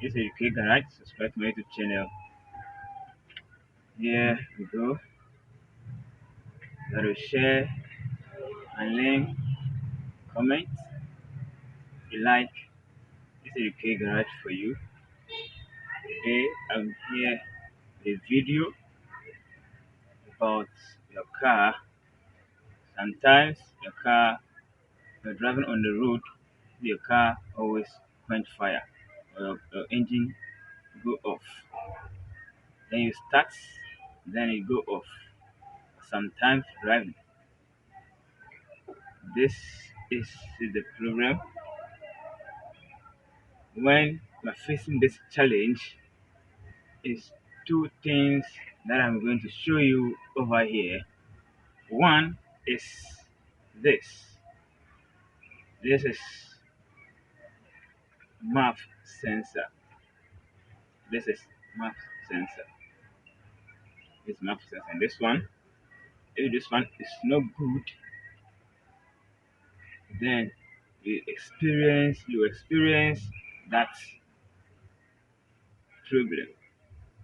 This is UK Garage. Subscribe to my YouTube channel. Here we go. Got to share and link, comment. If you like, this is UK Garage for you. Today I'm here with a video about your car. Sometimes you're driving on the road, your car always quench fire or your engine go off. Then you start, then it go off. Sometimes driving. This is the problem when you're facing this challenge. Is two things that I'm going to show you over here. One is this. This is MAF sensor. This is MAF sensor. This MAF sensor. And this one, if this one is not good, then you experience that problem.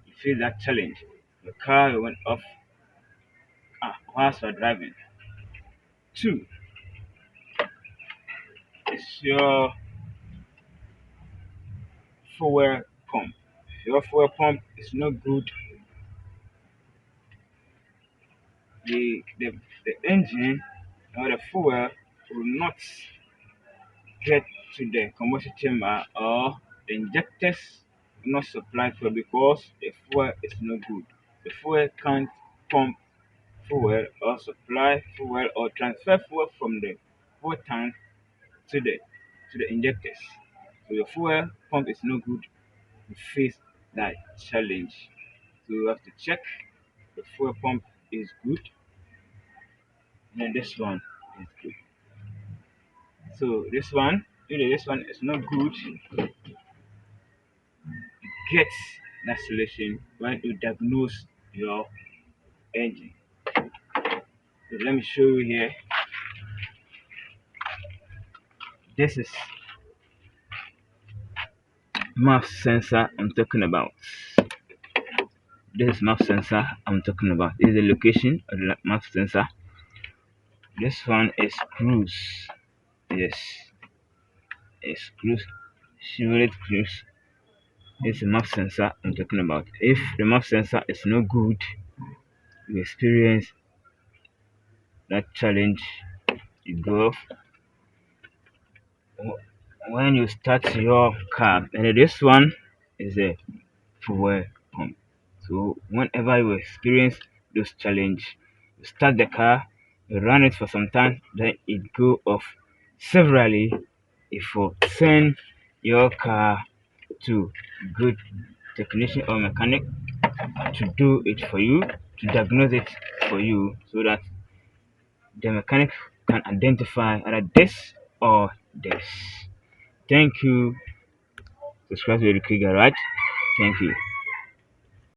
You feel that challenge. The car went off whilst you're driving. Two is your fuel pump. If your fuel pump is not good, the engine or the fuel will not get to the combustion chamber, or the injectors will not supply fuel because the fuel is not good. The fuel can't pump fuel or supply fuel or transfer fuel from the fuel tank to the injectors. So your fuel pump is not good, you face that challenge. So you have to check the fuel pump is good, then this one is good. So if this one is not good, get that solution when you diagnose your engine. So let me show you here. This is MAF sensor I'm talking about. This is MAF sensor I'm talking about. This is the location of the MAF sensor. This one is cruise. Yes, it's cruise. Chevrolet cruise. This is the MAF sensor I'm talking about. If the MAF sensor is no good, you experience that challenge. You go when you start your car, and this one is a fuel pump. So whenever you experience those challenge, you start the car, you run it for some time, then it go off. Severally, if you send your car to good technician or mechanic to do it for you, to diagnose it for you, so that the mechanic can identify either this or this. Thank you. Subscribe to the Garage. Thank you.